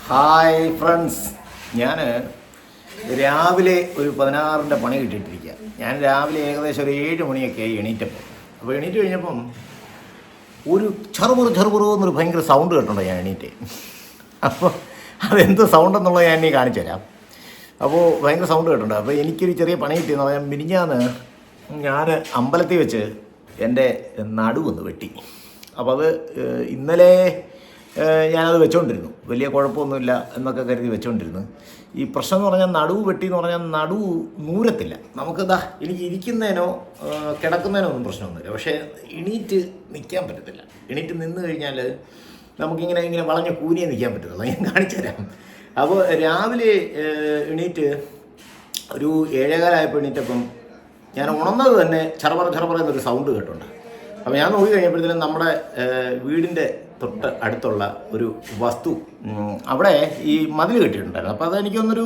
Hi friends, ഞാൻ രാവിലെ ഒരു 16ൻ്റെ പണി കിട്ടിയിട്ടിരിക്കുക. ഞാൻ രാവിലെ ഏകദേശം ഒരു 7 മണിയൊക്കെ ആയി എണീറ്റപ്പോൾ. അപ്പോൾ എണീറ്റ് കഴിഞ്ഞപ്പം ഒരു ചെറുപുറു എന്നൊരു ഭയങ്കര സൗണ്ട് കേട്ടുണ്ടോ ഞാൻ എണീറ്റ്. അപ്പോൾ അതെന്ത് സൗണ്ട് എന്നുള്ളത് ഞാൻ ഇനി കാണിച്ചു തരാം. അപ്പോൾ ഭയങ്കര സൗണ്ട് കേട്ടുണ്ട്. അപ്പോൾ എനിക്കൊരു ചെറിയ പണി കിട്ടിയെന്ന് പറഞ്ഞാൽ മിനിഞ്ഞാന്ന് ഞാൻ അമ്പലത്തിൽ വെച്ച് എൻ്റെ നടുവൊന്ന് വെട്ടി. അപ്പോൾ അത് ഇന്നലെ ഞാനത് വെച്ചുകൊണ്ടിരുന്നു, വലിയ കുഴപ്പമൊന്നുമില്ല എന്നൊക്കെ കരുതി വെച്ചുകൊണ്ടിരുന്നു. ഈ പ്രശ്നം എന്ന് പറഞ്ഞാൽ നടുവ് വെട്ടി എന്ന് പറഞ്ഞാൽ നടുവ് നൂരത്തില്ല. നമുക്കിതാ എനിക്ക് ഇരിക്കുന്നതിനോ കിടക്കുന്നതിനോ ഒന്നും പ്രശ്നമൊന്നുമില്ല, പക്ഷേ എണീറ്റ് നിൽക്കാൻ പറ്റത്തില്ല. എണീറ്റ് നിന്ന് കഴിഞ്ഞാൽ നമുക്കിങ്ങനെ വളഞ്ഞ കൂനിയെ നിൽക്കാൻ പറ്റത്തുള്ളൂ. ഞാൻ കാണിച്ചു തരാം. അപ്പോൾ രാവിലെ എണീറ്റ് ഒരു 7:15 എണീറ്റപ്പം ഞാൻ ഉണർന്നത് തന്നെ ചെറുപറ എന്നൊരു സൗണ്ട് കേട്ടുണ്ട്. അപ്പോൾ ഞാൻ നോക്കി കഴിഞ്ഞപ്പോഴത്തേനും നമ്മുടെ വീടിൻ്റെ തൊട്ട് അടുത്തുള്ള ഒരു വസ്തു അവിടെ ഈ മതിൽ കെട്ടിയിട്ടുണ്ടായിരുന്നു. അപ്പോൾ അതെനിക്കൊന്നൊരു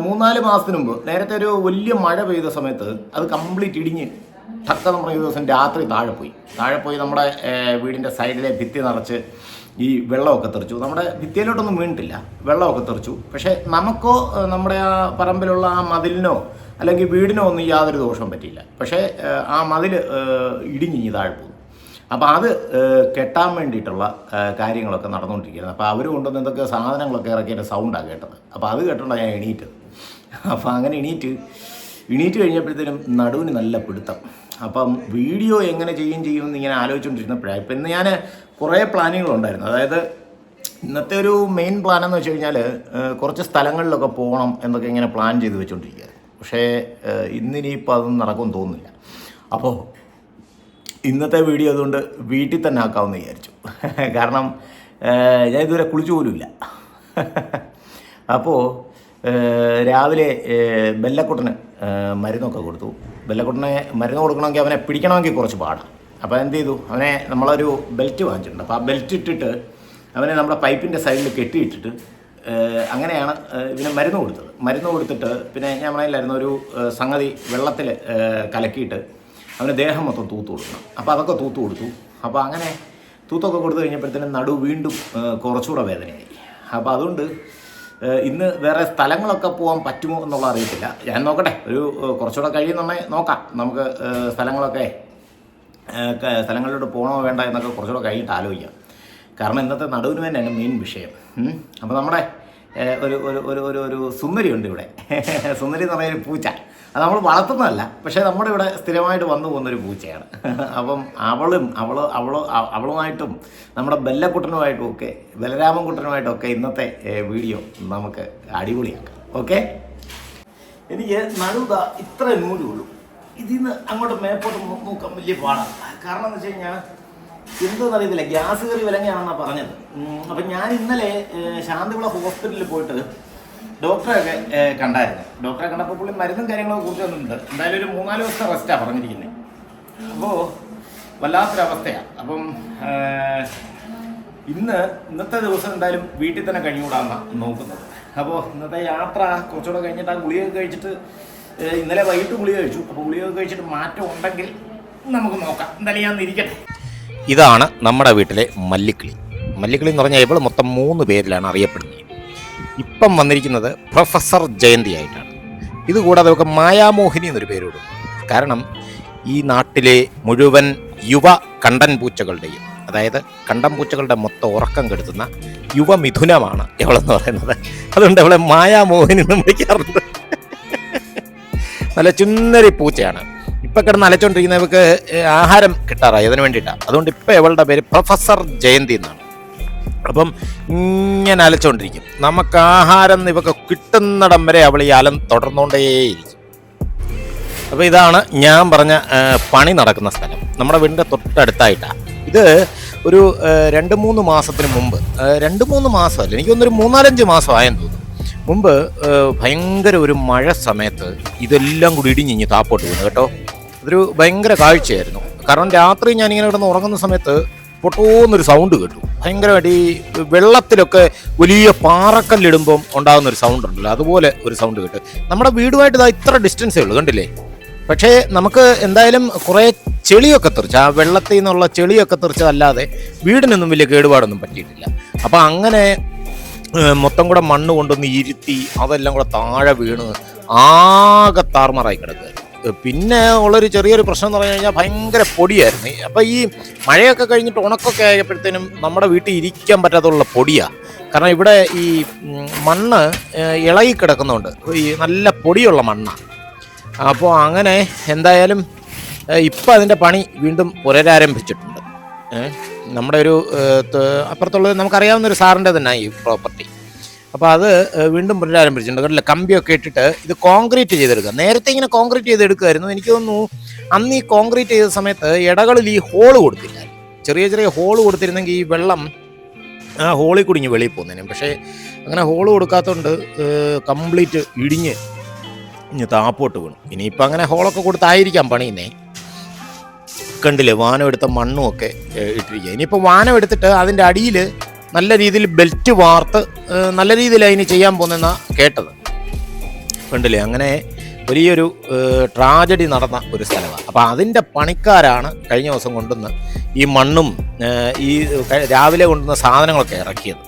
3-4 മാസത്തിന് മുമ്പ് നേരത്തെ ഒരു വലിയ മഴ പെയ്ത സമയത്ത് അത് കംപ്ലീറ്റ് ഇടിഞ്ഞ് ടക്കെന്ന് പറഞ്ഞ ദിവസം രാത്രി താഴെ പോയി നമ്മുടെ വീടിൻ്റെ സൈഡിലെ ഭിത്തി നിറച്ച് ഈ വെള്ളമൊക്കെ തെറിച്ചു. നമ്മുടെ ഭിത്തിയിലോട്ടൊന്നും വീണിട്ടില്ല, വെള്ളമൊക്കെ തെറിച്ചു. പക്ഷേ നമുക്കോ നമ്മുടെ ആ പറമ്പിലുള്ള ആ മതിലിനോ അല്ലെങ്കിൽ വീടിനോ ഒന്നും യാതൊരു ദോഷവും പറ്റിയില്ല. പക്ഷേ ആ മതിൽ ഇടിഞ്ഞിഞ്ഞ് താഴെ പോകും. അപ്പോൾ അത് കെട്ടാൻ വേണ്ടിയിട്ടുള്ള കാര്യങ്ങളൊക്കെ നടന്നുകൊണ്ടിരിക്കുന്നത്. അപ്പോൾ അവർ കൊണ്ടുവന്ന് എന്തൊക്കെ സാധനങ്ങളൊക്കെ ഇറക്കിയതിൻ്റെ സൗണ്ടാണ് കേട്ടത്. അപ്പോൾ അത് കേട്ടോണ്ടാണ് ഞാൻ എണീറ്റത്. അപ്പോൾ അങ്ങനെ എണീറ്റ് കഴിഞ്ഞപ്പോഴത്തേനും നടുവിന് നല്ല പിടുത്തം. അപ്പം വീഡിയോ എങ്ങനെ ചെയ്യുമെന്ന് ഇങ്ങനെ ആലോചിച്ചുകൊണ്ടിരുന്നപ്പോഴാണ് ഇപ്പം ഇന്ന് ഞാൻ കുറേ പ്ലാനുകളുണ്ടായിരുന്നു. അതായത് ഇന്നത്തെ ഒരു മെയിൻ പ്ലാൻ എന്ന് വെച്ച് കഴിഞ്ഞാൽ കുറച്ച് സ്ഥലങ്ങളിലൊക്കെ പോകണം എന്നൊക്കെ ഇങ്ങനെ പ്ലാൻ ചെയ്ത് വെച്ചുകൊണ്ടിരിക്കുകയാണ്. പക്ഷേ ഇന്നിനിയിപ്പോൾ അതൊന്നും നടക്കുമെന്ന് തോന്നുന്നില്ല. അപ്പോൾ ഇന്നത്തെ വീഡിയോ അതുകൊണ്ട് വീട്ടിൽ തന്നെ ആക്കാമെന്ന് വിചാരിച്ചു. കാരണം ഞാൻ ഇതുവരെ കുളിച്ചു പോലുമില്ല. അപ്പോൾ രാവിലെ ബെല്ലക്കുട്ടന് മരുന്നൊക്കെ കൊടുത്തു. ബെല്ലക്കുട്ടനെ മരുന്ന് കൊടുക്കണമെങ്കിൽ അവനെ പിടിക്കണമെങ്കിൽ കുറച്ച് പാടാണ്. അപ്പോൾ എന്ത് ചെയ്തു, അവനെ നമ്മളൊരു ബെൽറ്റ് വാങ്ങിച്ചിട്ടുണ്ട്. അപ്പോൾ ആ ബെൽറ്റ് ഇട്ടിട്ട് അവനെ നമ്മുടെ പൈപ്പിൻ്റെ സൈഡിൽ കെട്ടിയിട്ടിട്ട് അങ്ങനെയാണ് ഇവന് മരുന്ന് കൊടുത്തിട്ട് പിന്നെ ഞാൻ പറയില്ലായിരുന്നു ഒരു സംഗതി വെള്ളത്തിൽ കലക്കിയിട്ട് അവന് ദേഹം മൊത്തം തൂത്ത് കൊടുക്കണം. അപ്പോൾ അതൊക്കെ തൂത്ത് കൊടുത്തു. അപ്പോൾ അങ്ങനെ തൂത്തൊക്കെ കൊടുത്തു കഴിഞ്ഞപ്പോഴത്തേനും നടു വീണ്ടും കുറച്ചുകൂടെ വേദനയായി. അപ്പോൾ അതുകൊണ്ട് ഇന്ന് വേറെ സ്ഥലങ്ങളൊക്കെ പോകാൻ പറ്റുമോ എന്നുള്ള അറിയത്തില്ല. ഞാൻ നോക്കട്ടെ, ഒരു കുറച്ചുകൂടെ കഴിയുന്നുണ്ടെങ്കിൽ നോക്കാം. നമുക്ക് സ്ഥലങ്ങളിലോട്ട് പോകണോ വേണ്ട എന്നൊക്കെ കുറച്ചുകൂടെ കഴിഞ്ഞിട്ട് ആലോചിക്കാം. കാരണം ഇന്നത്തെ നടുവിന് തന്നെയാണ് മെയിൻ വിഷയം. അപ്പോൾ നമ്മുടെ ഒരു സുന്ദരി ഉണ്ട് ഇവിടെ. സുന്ദരി എന്ന് പറഞ്ഞൊരു പൂച്ച. അത് നമ്മൾ വളർത്തുന്നതല്ല, പക്ഷേ നമ്മുടെ ഇവിടെ സ്ഥിരമായിട്ട് വന്നു പോകുന്നൊരു പൂച്ചയാണ്. അപ്പം അവളുമായിട്ടും നമ്മുടെ ബെല്ലക്കുട്ടനുമായിട്ടും ഒക്കെ ബലരാമൻകുട്ടനുമായിട്ടും ഒക്കെ ഇന്നത്തെ വീഡിയോ നമുക്ക് അടിപൊളിയാക്കാം. ഓക്കെ, എനിക്ക് നടുത ഇത്ര നൂലുള്ളൂ. ഇതിന്ന് അങ്ങോട്ട് മേപ്പോട്ട് നോക്കാൻ വലിയ പാടാണ്. കാരണം എന്ന് വെച്ച് കഴിഞ്ഞാൽ എന്തെന്ന് അറിയത്തില്ല, ഗ്യാസ് കയറി വിലങ്ങയാണെന്നാണ് പറഞ്ഞത്. അപ്പം ഞാൻ ഇന്നലെ ശാന്തിവിള ഹോസ്പിറ്റലിൽ പോയിട്ട് ഡോക്ടറെയൊക്കെ കണ്ടായിരുന്നു. ഡോക്ടറെ കണ്ടപ്പോൾ പുള്ളി മരുന്നും കാര്യങ്ങളൊക്കെ കുറിച്ച് വന്നിട്ടുണ്ട്. എന്തായാലും ഒരു 3-4 ദിവസത്തെ റെസ്റ്റാണ് പറഞ്ഞിരിക്കുന്നത്. അപ്പോൾ വല്ലാത്തൊരവസ്ഥയാണ്. അപ്പം ഇന്നത്തെ ദിവസം എന്തായാലും വീട്ടിൽ തന്നെ കഴിഞ്ഞുകൂടാമെന്നാണ് നോക്കുന്നത്. അപ്പോൾ ഇന്നത്തെ യാത്ര കുറച്ചുകൂടെ കഴിഞ്ഞിട്ട് ആ ഗുളികയൊക്കെ കഴിച്ചിട്ട് ഇന്നലെ വൈകിട്ട് ഗുളിക കഴിച്ചു. അപ്പോൾ ഗുളികയൊക്കെ കഴിച്ചിട്ട് മാറ്റം ഉണ്ടെങ്കിൽ നമുക്ക് നോക്കാം. എന്തായാലും ഞാൻ ഇരിക്കട്ടെ. ഇതാണ് നമ്മുടെ വീട്ടിലെ മല്ലിക്കിളി. മല്ലിക്കിളി എന്ന് പറഞ്ഞാൽ ഇവൾ മൊത്തം 3 പേരിലാണ് അറിയപ്പെടുന്നത്. ഇപ്പം വന്നിരിക്കുന്നത് പ്രൊഫസർ ജയന്തി ആയിട്ടാണ്. ഇതുകൂടാതെ ഒക്കെ മായാമോഹിനി എന്നൊരു പേരോടും. കാരണം ഈ നാട്ടിലെ മുഴുവൻ യുവ കണ്ടൻ പൂച്ചകളുടെയും, അതായത് കണ്ടൻ പൂച്ചകളുടെ മൊത്തം ഉറക്കം കെടുത്തുന്ന യുവമിഥുനമാണ് ഇവളെന്ന് പറയുന്നത്. അതുകൊണ്ട് അവളെ മായാമോഹിനി എന്ന് വിളിക്കാറുണ്ട്. നല്ല ചുന്നരി പൂച്ചയാണ്. ഇപ്പം കിടന്ന് അലച്ചോണ്ടിരിക്കുന്നവർക്ക് ആഹാരം കിട്ടാറായി, അതിന് വേണ്ടിയിട്ടാണ്. അതുകൊണ്ട് ഇപ്പം ഇവളുടെ പേര് പ്രൊഫസർ ജയന്തി എന്നാണ്. അപ്പം ഇങ്ങനെ അലച്ചോണ്ടിരിക്കും. നമുക്ക് ആഹാരം ഇവക്ക് കിട്ടുന്നിടം വരെ അവൾ ഈ അലം തുടർന്നുകൊണ്ടേയിരിക്കും. അപ്പോൾ ഇതാണ് ഞാൻ പറഞ്ഞ പണി നടക്കുന്ന സ്ഥലം. നമ്മുടെ വീടിൻ്റെ തൊട്ടടുത്തായിട്ടാണ്. ഇത് ഒരു 2-3 മാസത്തിന് മുമ്പ്, 2-3 മാസമല്ല, എനിക്കൊന്നൊരു 3-4-5 മാസമായെന്ന് തോന്നുന്നു, മുമ്പ് ഭയങ്കര ഒരു മഴ സമയത്ത് ഇതെല്ലാം കൂടി ഇടിഞ്ഞിഞ്ഞ് താപ്പോട്ട് വീണു കേട്ടോ. അതൊരു ഭയങ്കര കാഴ്ചയായിരുന്നു. കാരണം രാത്രി ഞാനിങ്ങനെ കിടന്ന് ഉറങ്ങുന്ന സമയത്ത് പൊട്ടോന്നൊരു സൗണ്ട് കേട്ടു. ഭയങ്കരമായിട്ട് ഈ വെള്ളത്തിലൊക്കെ വലിയ പാറക്കല്ലിടുമ്പം ഉണ്ടാകുന്നൊരു സൗണ്ട് ഉണ്ടല്ലോ, അതുപോലെ ഒരു സൗണ്ട് കേട്ടു. നമ്മുടെ വീടുമായിട്ട് ഇതാ ഇത്ര ഡിസ്റ്റൻസേ ഉള്ളൂ, കണ്ടില്ലേ. പക്ഷേ നമുക്ക് എന്തായാലും കുറേ ചെളിയൊക്കെ തെറിച്ച്, ആ വെള്ളത്തിൽ നിന്നുള്ള ചെളിയൊക്കെ തെറിച്ചതല്ലാതെ വീടിനൊന്നും വലിയ കേടുപാടൊന്നും പറ്റിയിട്ടില്ല. അപ്പോൾ അങ്ങനെ മൊത്തം കൂടെ മണ്ണ് കൊണ്ടൊന്ന് ഇരുത്തി അതെല്ലാം കൂടെ താഴെ വീണ് ആകെ താറുമാറായി കിടക്കുക. പിന്നെ ഉള്ളൊരു ചെറിയൊരു പ്രശ്നം എന്ന് പറഞ്ഞു കഴിഞ്ഞാൽ ഭയങ്കര പൊടിയായിരുന്നു. അപ്പം ഈ മഴയൊക്കെ കഴിഞ്ഞിട്ട് ഉണക്കൊക്കെ ആയപ്പോഴത്തേനും നമ്മുടെ വീട്ടിൽ ഇരിക്കാൻ പറ്റാത്തുള്ള പൊടിയാണ്. കാരണം ഇവിടെ ഈ മണ്ണ് ഇളകി കിടക്കുന്നുണ്ട്, ഈ നല്ല പൊടിയുള്ള മണ്ണാണ്. അപ്പോൾ അങ്ങനെ എന്തായാലും ഇപ്പം അതിൻ്റെ പണി വീണ്ടും പുനരാരംഭിച്ചിട്ടുണ്ട്. നമ്മുടെ ഒരു അപ്പുറത്തുള്ളത് നമുക്കറിയാവുന്നൊരു സാറിൻ്റെ തന്നെ ഈ പ്രോപ്പർട്ടി. അപ്പോൾ അത് വീണ്ടും പുനരാരംഭിച്ചിട്ടുണ്ട്. കണ്ടില്ല, കമ്പിയൊക്കെ ഇട്ടിട്ട് ഇത് കോൺക്രീറ്റ് ചെയ്തെടുക്കുക. നേരത്തെ ഇങ്ങനെ കോൺക്രീറ്റ് ചെയ്തെടുക്കുമായിരുന്നു. എനിക്ക് തോന്നുന്നു അന്ന് ഈ കോൺക്രീറ്റ് ചെയ്ത സമയത്ത് ഇടകളിൽ ഈ ഹോള് കൊടുത്തില്ല. ചെറിയ ചെറിയ ഹോള് കൊടുത്തിരുന്നെങ്കിൽ ഈ വെള്ളം ആ ഹോളിൽ കുടുങ്ങി വെളിയിൽ പോകുന്നതിനും. പക്ഷേ അങ്ങനെ ഹോള് കൊടുക്കാത്തതുകൊണ്ട് കംപ്ലീറ്റ് ഇടിഞ്ഞ് താപ്പോട്ട് വീണു. ഇനിയിപ്പോൾ അങ്ങനെ ഹോളൊക്കെ കൊടുത്തായിരിക്കാം പണിയുന്നേ. കണ്ടില്ലേ, വാനം എടുത്ത മണ്ണും ഒക്കെ ഇട്ടിരിക്കുക. ഇനിയിപ്പോൾ വാനം എടുത്തിട്ട് അതിൻ്റെ അടിയിൽ നല്ല രീതിയിൽ ബെൽറ്റ് വാർത്ത് നല്ല രീതിയിൽ അതിന് ചെയ്യാൻ പോകുന്നതെന്നാണ് കേട്ടത്. കണ്ടില്ലേ, അങ്ങനെ വലിയൊരു ട്രാജഡി നടന്ന ഒരു സ്ഥലമാണ്. അപ്പോൾ അതിൻ്റെ പണിക്കാരാണ് കഴിഞ്ഞ ദിവസം കൊണ്ടുവന്ന് ഈ മണ്ണും ഈ രാവിലെ കൊണ്ടുവന്ന സാധനങ്ങളൊക്കെ ഇറക്കിയത്.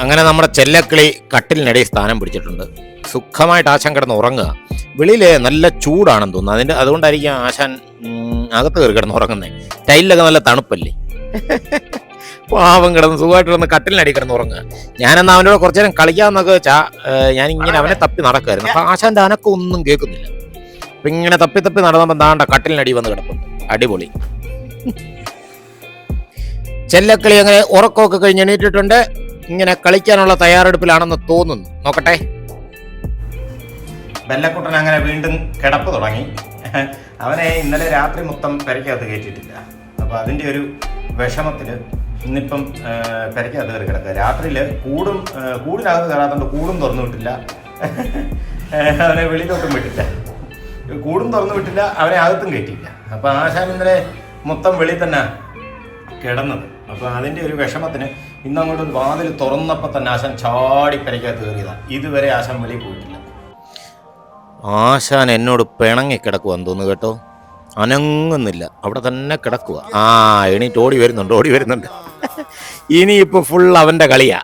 അങ്ങനെ നമ്മുടെ ചെല്ലക്കിളി കട്ടിലിനിടയിൽ സ്ഥാനം പിടിച്ചിട്ടുണ്ട്. സുഖമായിട്ട് ആശാൻ കിടന്ന് ഉറങ്ങുക. വെളിയിൽ നല്ല ചൂടാണെന്ന് തോന്നുന്നു, അതുകൊണ്ടായിരിക്കും ആശാൻ അകത്ത് കയറി കിടന്ന് ഉറങ്ങുന്നത്. ടൈലിലൊക്കെ നല്ല തണുപ്പല്ലേ. പാവം കിടന്ന് സുഖമായിട്ട് കിടന്ന് കട്ടിലിനടി കിടന്ന് ഉറങ്ങുക. ഞാനെന്നാൽ അവൻ്റെ കുറച്ചു നേരം കളിക്കാമെന്നൊക്കെ വെച്ചാൽ ഞാനിങ്ങനെ അവനെ തപ്പി നടക്കുമായിരുന്നു. അപ്പം ആശാൻ്റെ അനക്കം ഒന്നും കേൾക്കുന്നില്ല. അപ്പം ഇങ്ങനെ തപ്പി തപ്പി നടന്നപ്പോൾ ദാണ്ട കട്ടിലിനടി വന്ന് കിടപ്പുണ്ട്. അടിപൊളി. ചെല്ലക്കളി അങ്ങനെ ഉറക്കമൊക്കെ കഴിഞ്ഞ് എണീറ്റിട്ടുണ്ട്. ഇങ്ങനെ കളിക്കാനുള്ള തയ്യാറെടുപ്പിലാണെന്ന് തോന്നുന്നു. നോക്കട്ടെ. ബെല്ലക്കുട്ടൻ അങ്ങനെ വീണ്ടും കിടപ്പ് തുടങ്ങി. അവനെ ഇന്നലെ രാത്രി മൊത്തം പെരയ്ക്കകത്ത് കയറ്റിയിട്ടില്ല. അപ്പോൾ അതിൻ്റെ ഒരു വിഷമത്തിൽ ഇന്നിപ്പം പെരയ്ക്കകത്ത് കയറി കിടക്കുക. രാത്രിയിൽ കൂടിനകത്ത് കയറാത്തതുകൊണ്ട് കൂടും തുറന്നു വിട്ടില്ല, അവനെ വെളിയിലോട്ടും വിട്ടില്ല. കൂടും തുറന്നു വിട്ടില്ല, അവനെ അകത്തും കയറ്റിയില്ല. അപ്പോൾ ആശാൻ ഇന്നലെ മൊത്തം വെളിയിൽ തന്നെ കിടന്നത്. അപ്പോൾ അതിൻ്റെ ഒരു വിഷമത്തിന് ഇന്നങ്ങോട്ട് വാതിൽ തുറന്നപ്പോൾ തന്നെ ആശാൻ ചാടി പെരയ്ക്കകത്ത് കയറിയതാണ്. ഇതുവരെ ആശാൻ വെളിയിൽ പോയിട്ടില്ല. ആശാൻ എന്നോട് പിണങ്ങി കിടക്കുവാന്ന് തോന്നുന്നു കേട്ടോ. അനങ്ങുന്നില്ല, അവിടെ തന്നെ കിടക്കുക. എണീറ്റ് ഓടി വരുന്നുണ്ട്. ഇനിയിപ്പോൾ ഫുൾ അവൻ്റെ കളിയാ.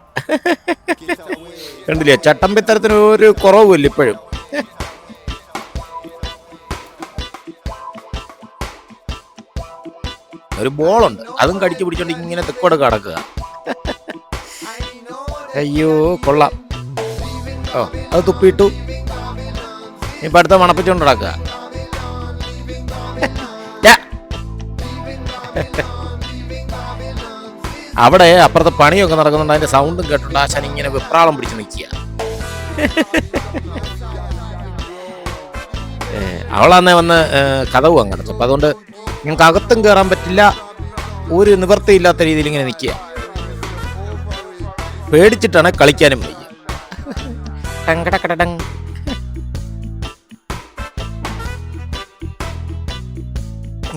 കണ്ടില്ലേ, ചട്ടമ്പിത്തരത്തിന് ഒരു കുറവുമില്ല ഇപ്പോഴും. ഒരു ബോളുണ്ട്, അതും കടിച്ചു പിടിച്ചോണ്ട് ഇങ്ങനെ തെക്കോട് കിടക്കുക. അയ്യോ കൊള്ളാം. അത് തുപ്പിയിട്ടു. ഇപ്പൊ അടുത്ത മണപ്പിച്ചോണ്ട് കിടക്കുക. അവിടെ അപ്പുറത്തെ പണിയൊക്കെ നടക്കുന്നുണ്ട്. അതിന്റെ സൗണ്ടും കേട്ടുണ്ട്. ആശാൻ ഇങ്ങനെ വെപ്രാളം പിടിച്ച് നിൽക്കുക. അവളന്നേ വന്ന് കഥവ് അങ്ങനെ. അപ്പം അതുകൊണ്ട് ഞങ്ങൾക്ക് അകത്തും കയറാൻ പറ്റില്ല, ഒരു നിവൃത്തിയില്ലാത്ത രീതിയിൽ ഇങ്ങനെ നിൽക്കുക. പേടിച്ചിട്ടാണ് കളിക്കാനും വയ്യ. ടങ്കടക്കടടങ്.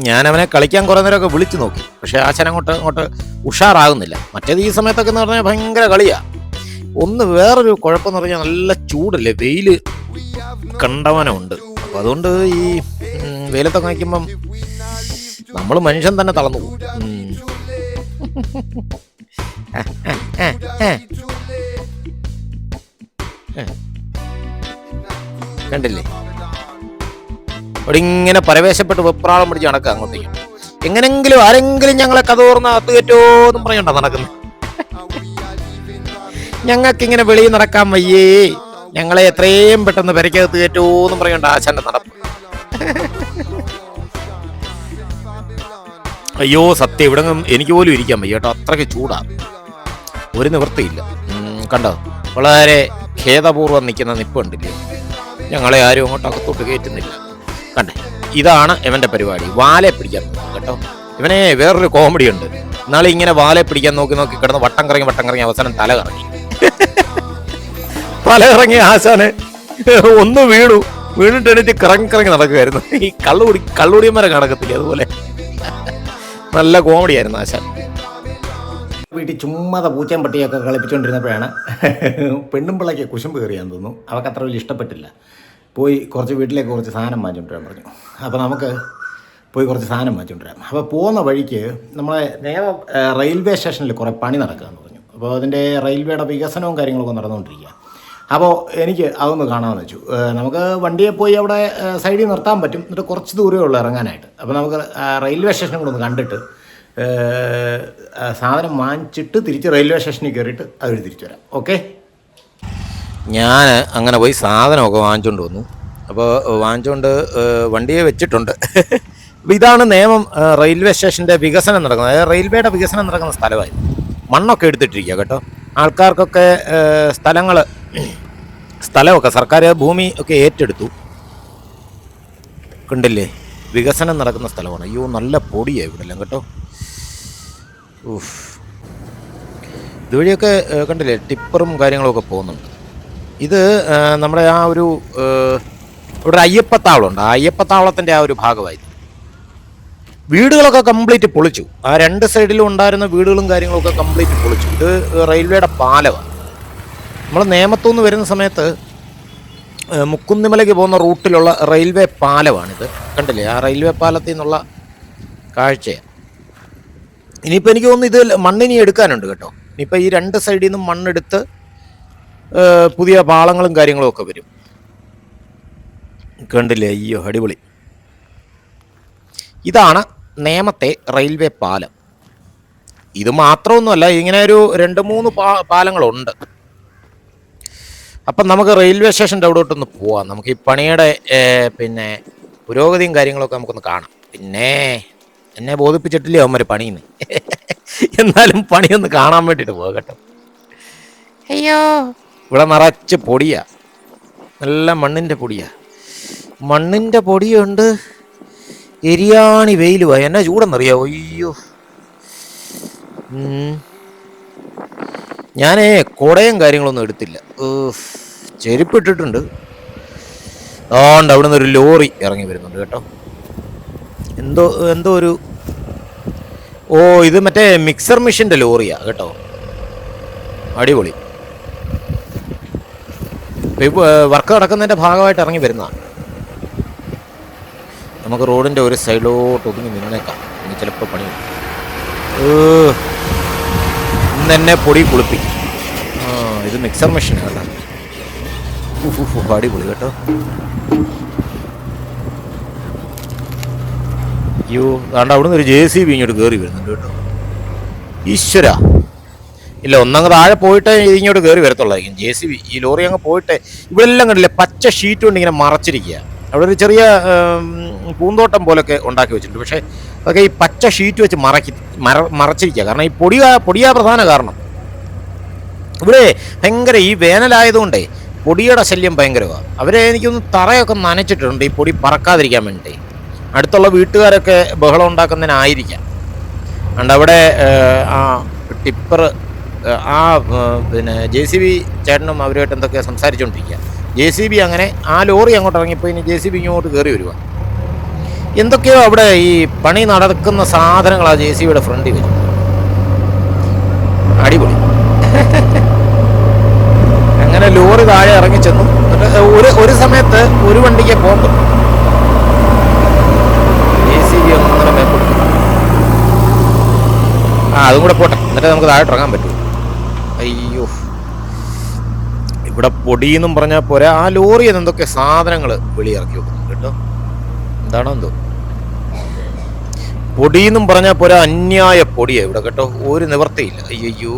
ഞാനവനെ കളിക്കാൻ കുറേ നേരമൊക്കെ വിളിച്ചു നോക്കി, പക്ഷെ ആശാൻ അങ്ങോട്ട് ഉഷാറാകുന്നില്ല. മറ്റേത് ഈ സമയത്തൊക്കെ എന്ന് പറഞ്ഞാൽ ഭയങ്കര കളിയാണ്. ഒന്ന് വേറൊരു കുഴപ്പമെന്ന് പറഞ്ഞാൽ നല്ല ചൂടല്ലേ, വെയില് കണ്ടവനുണ്ട്. അപ്പം അതുകൊണ്ട് ഈ വെയിലത്തൊക്കെ നിൽക്കുമ്പം നമ്മൾ മനുഷ്യൻ തന്നെ തളർന്നു പോകും. കണ്ടില്ലേ, അവിടെ ഇങ്ങനെ പരവേശപ്പെട്ട് വെപ്രാളം പിടിച്ച് നടക്കുക അങ്ങോട്ടേക്കും. എങ്ങനെങ്കിലും ആരെങ്കിലും ഞങ്ങളെ കഥ ഓർന്ന് അകത്ത് കയറ്റോന്നും പറയണ്ട നടക്കുന്നത്. ഞങ്ങൾക്കിങ്ങനെ വെളിയിൽ നടക്കാൻ വയ്യേ, ഞങ്ങളെ എത്രയും പെട്ടെന്ന് പെരയ്ക്കകത്ത് കയറ്റോന്നും പറയണ്ട ആശാന്റെ നടപ്പ്. അയ്യോ സത്യം, ഇവിടെ എനിക്ക് പോലും ഇരിക്കാൻ വയ്യ കേട്ടോ, അത്രയ്ക്ക് ചൂടാണ്. ഒരു നിവൃത്തിയില്ല. കണ്ടോ, വളരെ ഖേദപൂർവ്വം നിൽക്കുന്ന നിപ്പുണ്ടില്ലേ. ഞങ്ങളെ ആരും അങ്ങോട്ട് അകത്തോട്ട് കയറ്റുന്നില്ല. കണ്ടേ, ഇതാണ് ഇവന്റെ പരിപാടി. വാലെ പിടിക്കാൻ നോക്കും കേട്ടോ. ഇവനെ വേറൊരു കോമഡി ഉണ്ട്. നാളെ ഇങ്ങനെ വാലെ പിടിക്കാൻ നോക്കി കിടന്ന് വട്ടം കറങ്ങി അവസാനം തല കറങ്ങി ആശാന് ഒന്ന് വീണിട്ട് എണീറ്റ് കറങ്ങി നടക്കുമായിരുന്നു. ഈ കള്ളുടിയന്മാരെ നടക്കത്തില്ല, അതുപോലെ നല്ല കോമഡി ആയിരുന്നു ആശാൻ. വീട്ടിൽ ചുമ്മാതെ പൂച്ചയും പട്ടിയൊക്കെ കളിപ്പിച്ചുകൊണ്ടിരുന്നപ്പോഴാണ് പെണ്ണും പിള്ളയ്ക്ക് കുശുമ്പ് കയറിയാന്ന് തോന്നുന്നു. അവർക്ക് അത്ര വലിയ ഇഷ്ടപ്പെട്ടില്ല. പോയി വീട്ടിലേക്ക് കുറച്ച് സാധനം വാങ്ങിച്ചുകൊണ്ടിരാൻ പറഞ്ഞു. അപ്പോൾ നമുക്ക് പോയി കുറച്ച് സാധനം വാങ്ങിച്ചുകൊണ്ടിരാം. അപ്പോൾ പോകുന്ന വഴിക്ക് നമ്മളെ റെയിൽവേ സ്റ്റേഷനിൽ കുറേ പണി നടക്കുകയെന്ന് പറഞ്ഞു. അപ്പോൾ അതിൻ്റെ റെയിൽവേയുടെ വികസനവും കാര്യങ്ങളൊക്കെ നടന്നുകൊണ്ടിരിക്കുക. അപ്പോൾ എനിക്ക് അതൊന്ന് കാണാമെന്ന് വെച്ചു. നമുക്ക് വണ്ടിയെ പോയി അവിടെ സൈഡിൽ നിർത്താൻ പറ്റും, എന്നിട്ട് കുറച്ച് ദൂരമേ ഉള്ളൂ ഇറങ്ങാനായിട്ട്. അപ്പോൾ നമുക്ക് റെയിൽവേ സ്റ്റേഷനും കൂടെ ഒന്ന് കണ്ടിട്ട് സാധനം വാങ്ങിച്ചിട്ട് തിരിച്ച് റെയിൽവേ സ്റ്റേഷനിൽ കയറിയിട്ട് അത് തിരിച്ചു വരാം. ഓക്കെ, ഞാൻ അങ്ങനെ പോയി സാധനമൊക്കെ വാങ്ങിച്ചുകൊണ്ട് വന്നു. അപ്പോൾ വാങ്ങിച്ചുകൊണ്ട് വണ്ടിയെ വെച്ചിട്ടുണ്ട്. അപ്പോൾ ഇതാണ് നിയമം റെയിൽവേ സ്റ്റേഷൻ്റെ വികസനം നടക്കുന്നത്, അതായത് റെയിൽവേയുടെ വികസനം നടക്കുന്ന സ്ഥലമായി. മണ്ണൊക്കെ എടുത്തിട്ടിരിക്കുക കേട്ടോ. ആൾക്കാർക്കൊക്കെ സ്ഥലമൊക്കെ സർക്കാർ ഭൂമി ഒക്കെ ഏറ്റെടുത്തു. കണ്ടില്ലേ, വികസനം നടക്കുന്ന സ്ഥലമാണ്. അയ്യോ, നല്ല പൊടിയാണ് ഇവിടെ എല്ലാം കേട്ടോ. ഊഫ്, ഇതുവഴിയൊക്കെ കണ്ടില്ലേ ടിപ്പറും കാര്യങ്ങളൊക്കെ പോകുന്നുണ്ട്. ഇത് നമ്മുടെ ആ ഒരു ഇവിടെ അയ്യപ്പത്താവളമുണ്ട്, ആ അയ്യപ്പത്താവളത്തിൻ്റെ ആ ഒരു ഭാഗമായിരുന്നു. വീടുകളൊക്കെ കംപ്ലീറ്റ് പൊളിച്ചു. ആ രണ്ട് സൈഡിലും ഉണ്ടായിരുന്ന വീടുകളും കാര്യങ്ങളൊക്കെ കംപ്ലീറ്റ് പൊളിച്ചു. ഇത് റെയിൽവേയുടെ പാലമാണ്. നമ്മൾ നേമത്തുനിന്ന് വരുന്ന സമയത്ത് മുക്കുന്നിമലയ്ക്ക് പോകുന്ന റൂട്ടിലുള്ള റെയിൽവേ പാലമാണിത്. കണ്ടില്ലേ, ആ റെയിൽവേ പാലത്തിൽ നിന്നുള്ള കാഴ്ചയാണ്. ഇനിയിപ്പോൾ എനിക്ക് തോന്നുന്നു ഇത് മണ്ണിനി എടുക്കാനുണ്ട് കേട്ടോ. ഇനിയിപ്പോൾ ഈ രണ്ട് സൈഡിൽ നിന്നും മണ്ണെടുത്ത് പുതിയ പാളങ്ങളും കാര്യങ്ങളും ഒക്കെ വരും. കണ്ടില്ലേ, അയ്യോ അടിപൊളി. ഇതാണ് നേമത്തെ റെയിൽവേ പാലം. ഇത് മാത്രമൊന്നുമല്ല, ഇങ്ങനെ ഒരു 2-3 പാലങ്ങളുണ്ട്. അപ്പം നമുക്ക് റെയിൽവേ സ്റ്റേഷൻ്റെ അവിടോട്ടൊന്ന് പോവാം. നമുക്ക് ഈ പണിയുടെ പിന്നെ പുരോഗതിയും കാര്യങ്ങളൊക്കെ നമുക്കൊന്ന് കാണാം. പിന്നെ എന്നെ ബോധിപ്പിച്ചിട്ടില്ലേ അവന്മാർ പണിയുന്നു. എന്നാലും പണിയൊന്ന് കാണാൻ വേണ്ടിയിട്ട് പോകാം കേട്ടോ. അയ്യോ, ഇവിടെ നിറച്ച് പൊടിയാ, നല്ല മണ്ണിൻ്റെ പൊടിയാ. മണ്ണിൻ്റെ പൊടിയുണ്ട്, എരിയാണി വെയിലുമായി. എന്നാ ചൂടെന്നറിയാവോ. അയ്യോ, ഞാനേ കുടയും കാര്യങ്ങളൊന്നും എടുത്തില്ല. ചെരുപ്പിട്ടിട്ടുണ്ട്. അതുകൊണ്ട് അവിടെ നിന്ന് ഒരു ലോറി ഇറങ്ങി വരുന്നുണ്ട് കേട്ടോ. എന്തോ ഒരു ഇത് മറ്റേ മിക്സർ മെഷീൻ്റെ ലോറിയാ കേട്ടോ. അടിപൊളി. ഇപ്പോൾ വർക്ക് നടക്കുന്നതിൻ്റെ ഭാഗമായിട്ട് ഇറങ്ങി വരുന്നതാണ്. നമുക്ക് റോഡിൻ്റെ ഒരു സൈഡിലോട്ട് ഒതുങ്ങി നിന്നേക്കാം. ഇനി ചിലപ്പോൾ പണി ഇന്ന് തന്നെ പൊടി കുളിപ്പിക്കും. ഇത് മിക്സർ മെഷീനാണ് കേട്ടോ. അടിപൊളി കേട്ടോ. അയ്യോ, അതുകൊണ്ട് അവിടെ നിന്ന് ഒരു JCB ഇങ്ങോട്ട് കയറി വരുന്നുണ്ട് കേട്ടോ. ഈശ്വര, ഇല്ല, ഒന്നങ്ങ് താഴെ പോയിട്ട് ഇങ്ങോട്ട് കയറി വരത്തുള്ളതായിരിക്കും JCB. ഈ ലോറി അങ്ങ് പോയിട്ട് ഇവിടെ എല്ലാം കണ്ടില്ലേ പച്ച ഷീറ്റ് കൊണ്ട് ഇങ്ങനെ മറച്ചിരിക്കുക. അവിടെ ഒരു ചെറിയ പൂന്തോട്ടം പോലൊക്കെ ഉണ്ടാക്കി വെച്ചിട്ടുണ്ട്. പക്ഷേ അതൊക്കെ ഈ പച്ച ഷീറ്റ് വെച്ച് മറച്ചിരിക്കുക. കാരണം ഈ പൊടിയാ പ്രധാന കാരണം. ഇവിടെ ഭയങ്കര ഈ വേനലായതുകൊണ്ടേ പൊടിയുടെ ശല്യം ഭയങ്കരമാണ്. അവരെ എനിക്കൊന്ന് തറയൊക്കെ നനച്ചിട്ടുണ്ട് ഈ പൊടി പറക്കാതിരിക്കാൻ വേണ്ടി. അടുത്തുള്ള വീട്ടുകാരൊക്കെ ബഹളം ഉണ്ടാക്കുന്നതിനായിരിക്കാം. അതുകൊണ്ട് അവിടെ ആ ടിപ്പർ പിന്നെ JCB ചേട്ടനും അവരുമായിട്ട് എന്തൊക്കെയാണ് സംസാരിച്ചുകൊണ്ടിരിക്കുക. JCB അങ്ങനെ ആ ലോറി അങ്ങോട്ട് ഇറങ്ങിയപ്പോൾ ഇനി JCB ഇങ്ങോട്ട് കയറി വരുക. എന്തൊക്കെയോ അവിടെ ഈ പണി നടക്കുന്ന സാധനങ്ങളാണ് JCBയുടെ ഫ്രണ്ടിൽ വരും. അടിപൊളി. അങ്ങനെ ലോറി താഴെ ഇറങ്ങി ചെന്നു. ഒരു സമയത്ത് ഒരു വണ്ടിക്ക് പോകാൻ പറ്റും. JCB അങ്ങനെ മേപ്പോട്ട് അതും കൂടെ പോട്ടെ, എന്നിട്ട് നമുക്ക് താഴെ ഇറങ്ങാൻ പറ്റും. അയ്യോ, ഇവിടെ പൊടിയെന്നും പറഞ്ഞാൽ പോരാ, ആ ലോറിയിൽ നിന്ന് എന്തൊക്കെ സാധനങ്ങൾ വെളിയിറക്കി വെക്കുന്നുണ്ട് കേട്ടോ. എന്താണോ എന്തോ, പൊടിയെന്നും പറഞ്ഞാൽ പോരാ, അന്യായ പൊടിയാണ് ഇവിടെ കേട്ടോ. ഒരു നിവർത്തിയില്ല. അയ്യോ,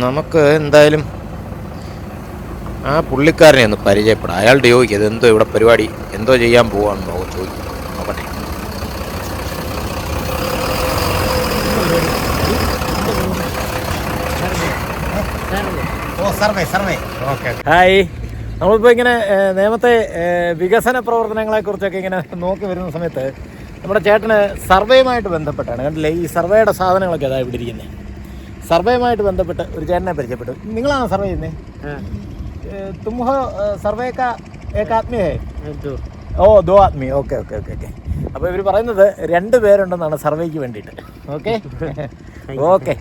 നമുക്ക് എന്തായാലും ആ പുള്ളിക്കാരനെ ഒന്ന് പരിചയപ്പെടാം. അയാളുടെ ചോദിക്കും ഇതെന്തോ ഇവിടെ പരിപാടി, എന്തോ ചെയ്യാൻ പോവാണെന്നോ ചോദിക്കും. നോക്കട്ടെ. ഹായ്, നമ്മളിപ്പോൾ ഇങ്ങനെ നേമത്തെ വികസന പ്രവർത്തനങ്ങളെക്കുറിച്ചൊക്കെ ഇങ്ങനെ നോക്കി വരുന്ന സമയത്ത് നമ്മുടെ ചേട്ടന് സർവേയുമായിട്ട് ബന്ധപ്പെട്ടാണ്. കണ്ടില്ലേ, ഈ സർവേയുടെ സാധനങ്ങളൊക്കെ അതാ ഇവിടെ ഇരിക്കുന്നത്. സർവേയുമായിട്ട് ബന്ധപ്പെട്ട് ഒരു ചേട്ടനെ പരിചയപ്പെട്ടു. നിങ്ങളാണോ സർവേ ചെയ്യുന്നത്? तुम हो സർവേ का एक आदमी है? दो आदमी. ഓക്കെ. അപ്പോൾ ഇവർ പറയുന്നത് 2 പേരുണ്ടെന്നാണ് സർവേക്ക് വേണ്ടിയിട്ട്. ഓക്കെ.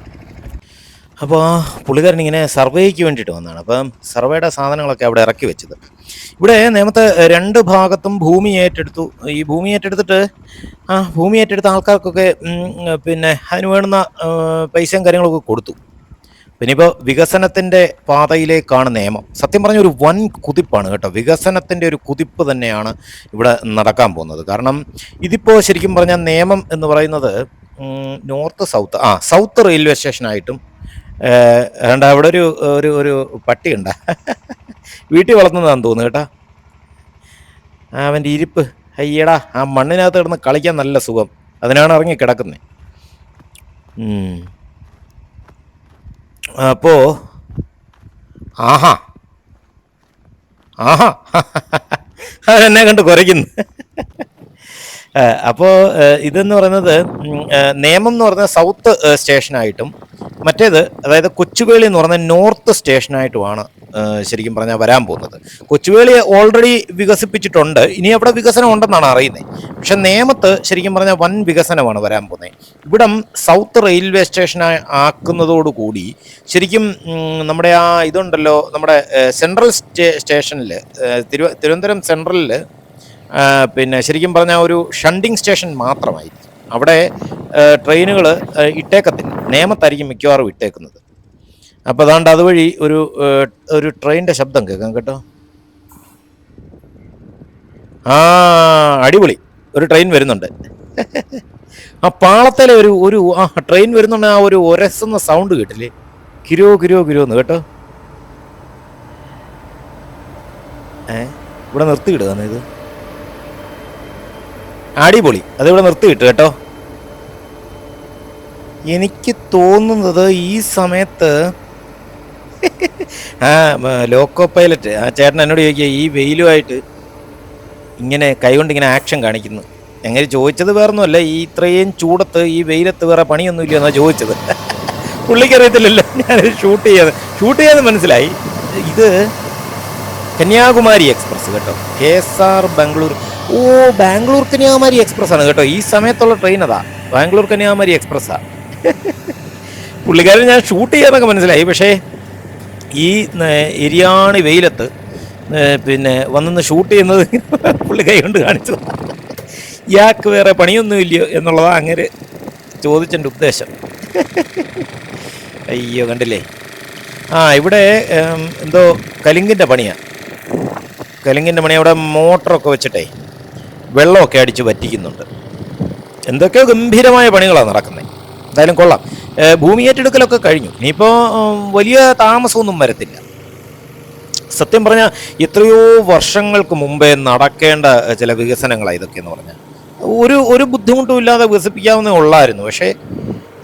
അപ്പോൾ പുള്ളിക്കാരൻ ഇങ്ങനെ സർവേക്ക് വേണ്ടിയിട്ട് വന്നതാണ്. അപ്പം സർവേയുടെ സാധനങ്ങളൊക്കെ അവിടെ ഇറക്കി വെച്ചത്. ഇവിടെ നേമത്തെ 2 ഭാഗത്തും ഭൂമി ഏറ്റെടുത്തു. ഈ ഭൂമി ഏറ്റെടുത്തിട്ട് ഭൂമി ഏറ്റെടുത്ത ആൾക്കാർക്കൊക്കെ പിന്നെ അതിന് വേണ്ടുന്ന പൈസയും കാര്യങ്ങളൊക്കെ കൊടുത്തു. പിന്നെ ഇപ്പോൾ വികസനത്തിൻ്റെ പാതയിലേക്കാണ് നേമം. സത്യം പറഞ്ഞ ഒരു വൻ കുതിപ്പാണ് കേട്ടോ. വികസനത്തിൻ്റെ ഒരു കുതിപ്പ് തന്നെയാണ് ഇവിടെ നടക്കാൻ പോകുന്നത്. കാരണം ഇതിപ്പോൾ ശരിക്കും പറഞ്ഞാൽ നേമം എന്ന് പറയുന്നത് നോർത്ത് സൗത്ത് റെയിൽവേ സ്റ്റേഷനായിട്ടും അവിടെ ഒരു ഒരു ഒരു പട്ടിയുണ്ട വീട്ടിൽ വളർത്തുന്നതാണെന്ന് തോന്നുന്നു കേട്ടോ. അവൻ്റെ ഇരിപ്പ് അയ്യടാ, ആ മണ്ണിനകത്ത് കിടന്ന് കളിക്കാൻ നല്ല സുഖം. അതിനാണ് ഇറങ്ങി കിടക്കുന്നത്. അപ്പോൾ ആഹാ അതെന്നെ കണ്ട് കുരയ്ക്കുന്നു. അപ്പോൾ ഇതെന്ന് പറയുന്നത് നേമം എന്ന് പറയുന്നത് സൗത്ത് സ്റ്റേഷനായിട്ടും മറ്റേത് അതായത് കൊച്ചുവേളി എന്ന് പറയുന്നത് നോർത്ത് സ്റ്റേഷനായിട്ടുമാണ് ശരിക്കും പറഞ്ഞാൽ വരാൻ പോകുന്നത്. കൊച്ചുവേളി ഓൾറെഡി വികസിപ്പിച്ചിട്ടുണ്ട്, ഇനി അവിടെ വികസനം ഉണ്ടെന്നാണ് അറിയുന്നത്. പക്ഷെ നേമത്ത് ശരിക്കും പറഞ്ഞാൽ വൻ വികസനമാണ് വരാൻ പോകുന്നത്. ഇവിടം സൗത്ത് റെയിൽവേ സ്റ്റേഷൻ ആക്കുന്നതോടുകൂടി ശരിക്കും നമ്മുടെ ഇതുണ്ടല്ലോ, നമ്മുടെ സെൻട്രൽ സ്റ്റേഷനിൽ തിരുവനന്തപുരം സെൻട്രലിൽ പിന്നെ ശരിക്കും പറഞ്ഞാൽ ഒരു ഷണ്ടിങ് സ്റ്റേഷൻ മാത്രമായിരിക്കും. അവിടെ ട്രെയിനുകൾ ഇട്ടേക്കത്തില്ല, നേമത്തായിരിക്കും മിക്കവാറും ഇട്ടേക്കുന്നത്. അപ്പോൾ അതാണ്ട് അതുവഴി ഒരു ട്രെയിനിൻ്റെ ശബ്ദം കേൾക്കാം കേട്ടോ. അടിപൊളി, ഒരു ട്രെയിൻ വരുന്നുണ്ട്. പാളത്തിലെ ഒരു ട്രെയിൻ വരുന്നുണ്ട്. ഒരു ഒരസുന്ന സൗണ്ട് കേട്ടില്ലേ, കിരോ കിരോ കിരോ എന്ന് കേട്ടോ. ഇവിടെ നിർത്തി കിട്ടുക ഇത്, അടിപൊളി. അതിവിടെ നിർത്തി കിട്ടും കേട്ടോ. എനിക്ക് തോന്നുന്നത് ഈ സമയത്ത് ലോക്കോ പൈലറ്റ് ചേട്ടൻ എന്നോട് ചോദിക്കുക, ഈ വെയിലുമായിട്ട് ഇങ്ങനെ കൈകൊണ്ട് ഇങ്ങനെ ആക്ഷൻ കാണിക്കുന്നു. എങ്ങനെ ചോദിച്ചത് വേറൊന്നുമല്ല, ഈ ഇത്രയും ചൂടത്ത് ഈ വെയിലത്ത് വേറെ പണിയൊന്നുമില്ല എന്നാണ് ചോദിച്ചത്. പുള്ളിക്കറിയത്തില്ലല്ലോ ഞാൻ ഷൂട്ട് ചെയ്യാതെ മനസ്സിലായി. ഇത് കന്യാകുമാരി എക്സ്പ്രസ് കേട്ടോ, KSR ബാംഗ്ലൂർ. ബാംഗ്ലൂർ കന്യാകുമാരി എക്സ്പ്രസ് ആണ് കേട്ടോ. ഈ സമയത്തുള്ള ട്രെയിൻ അതാ, ബാംഗ്ലൂർ കന്യാകുമാരി എക്സ്പ്രസ്സാ. പുള്ളിക്കാരൻ ഞാൻ ഷൂട്ട് ചെയ്യാന്നൊക്കെ മനസ്സിലായി. പക്ഷേ ഈ എരിയാണി വെയിലത്ത് പിന്നെ വന്നൊന്ന് ഷൂട്ട് ചെയ്യുന്നത് പുള്ളി കൈ കൊണ്ട് കാണിച്ചത്. ഇയാൾക്ക് വേറെ പണിയൊന്നുമില്ലയോ എന്നുള്ളതാണ് അങ്ങനെ ചോദിച്ചെൻ്റെ ഉദ്ദേശം. അയ്യോ കണ്ടില്ലേ, ഇവിടെ എന്തോ കലിങ്കിൻ്റെ പണിയാണ്. അവിടെ മോട്ടറൊക്കെ വെച്ചിട്ടേ വെള്ളമൊക്കെ അടിച്ച് വറ്റിക്കുന്നുണ്ട്. എന്തൊക്കെയോ ഗംഭീരമായ പണികളാണ് നടക്കുന്നത്. എന്തായാലും കൊള്ളാം. ഭൂമി ഏറ്റെടുക്കലൊക്കെ കഴിഞ്ഞു. ഇനിയിപ്പോൾ വലിയ താമസമൊന്നും വരത്തില്ല. സത്യം പറഞ്ഞാൽ എത്രയോ വർഷങ്ങൾക്ക് മുമ്പേ നടക്കേണ്ട ചില വികസനങ്ങളാണ് ഇതൊക്കെയെന്ന് പറഞ്ഞാൽ. ഒരു ബുദ്ധിമുട്ടും ഇല്ലാതെ വികസിപ്പിക്കാവുന്നേ ഉള്ളായിരുന്നു. പക്ഷേ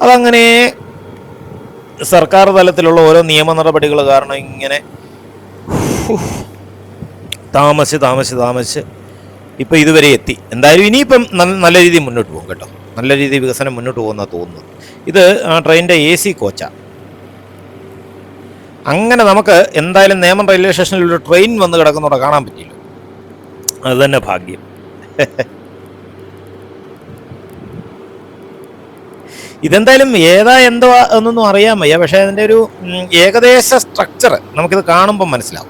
അതങ്ങനെ സർക്കാർ തലത്തിലുള്ള ഓരോ നിയമ നടപടികൾ കാരണം ഇങ്ങനെ താമസിച്ച് ഇപ്പം ഇതുവരെ എത്തി. എന്തായാലും ഇനിയിപ്പം നല്ല രീതിയിൽ മുന്നോട്ട് പോകും കേട്ടോ. നല്ല രീതിയിൽ വികസനം മുന്നോട്ട് പോകുന്നതാണ് തോന്നുന്നത്. ഇത് ട്രെയിനിൻ്റെ AC കോച്ചാണ്. അങ്ങനെ നമുക്ക് എന്തായാലും നേമം റെയിൽവേ സ്റ്റേഷനിൽ ഒരു ട്രെയിൻ വന്ന് കിടക്കുന്നതോടെ കാണാൻ പറ്റില്ല. അത് തന്നെ ഭാഗ്യം. ഇതെന്തായാലും എന്തോ എന്നൊന്നും അറിയാൻ വയ്യ. പക്ഷേ അതിൻ്റെ ഒരു ഏകദേശ സ്ട്രക്ചർ നമുക്കിത് കാണുമ്പം മനസ്സിലാവും.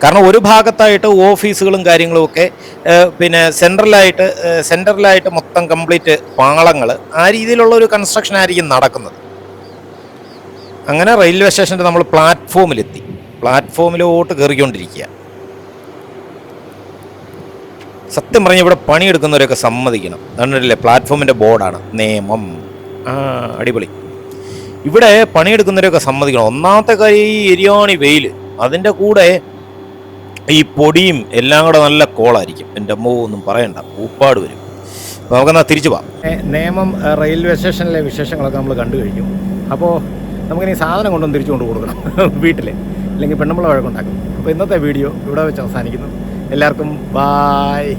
കാരണം ഒരു ഭാഗത്തായിട്ട് ഓഫീസുകളും കാര്യങ്ങളും ഒക്കെ പിന്നെ സെൻട്രലായിട്ട് മൊത്തം കംപ്ലീറ്റ് പാളങ്ങൾ, ആ രീതിയിലുള്ള ഒരു കൺസ്ട്രക്ഷൻ ആയിരിക്കും നടക്കുന്നത്. അങ്ങനെ റെയിൽവേ സ്റ്റേഷൻ്റെ നമ്മൾ പ്ലാറ്റ്ഫോമിലോട്ട് കയറിക്കൊണ്ടിരിക്കുക. സത്യം പറഞ്ഞാൽ ഇവിടെ പണിയെടുക്കുന്നവരൊക്കെ സമ്മതിക്കണം. കണ്ടിട്ടില്ലേ, പ്ലാറ്റ്ഫോമിൻ്റെ ബോർഡാണ് നേമം. അടിപൊളി. ഇവിടെ പണിയെടുക്കുന്നവരൊക്കെ സമ്മതിക്കണം. ഒന്നാമത്തെ കാര്യം ഈ എരിയാണി വെയിൽ, അതിൻ്റെ കൂടെ ഈ പൊടിയും എല്ലാം കൂടെ നല്ല കോളായിരിക്കും. എൻ്റെ അമ്മ ഒന്നും പറയണ്ട, ഊപ്പാട് വരും. അപ്പോൾ നമുക്കെന്നാൽ തിരിച്ചു പോകാം. നേമം റെയിൽവേ സ്റ്റേഷനിലെ വിശേഷങ്ങളൊക്കെ നമ്മൾ കണ്ടു കഴിഞ്ഞു. അപ്പോൾ നമുക്കിനി സാധനം കൊണ്ടൊന്ന് തിരിച്ചു കൊണ്ട് കൊടുക്കണം വീട്ടിൽ, അല്ലെങ്കിൽ പെണ്ണുമ്പിള്ള വഴക്കുണ്ടാക്കും. അപ്പോൾ ഇന്നത്തെ വീഡിയോ ഇവിടെ വെച്ച് അവസാനിക്കുന്നു. എല്ലാവർക്കും ബായ്.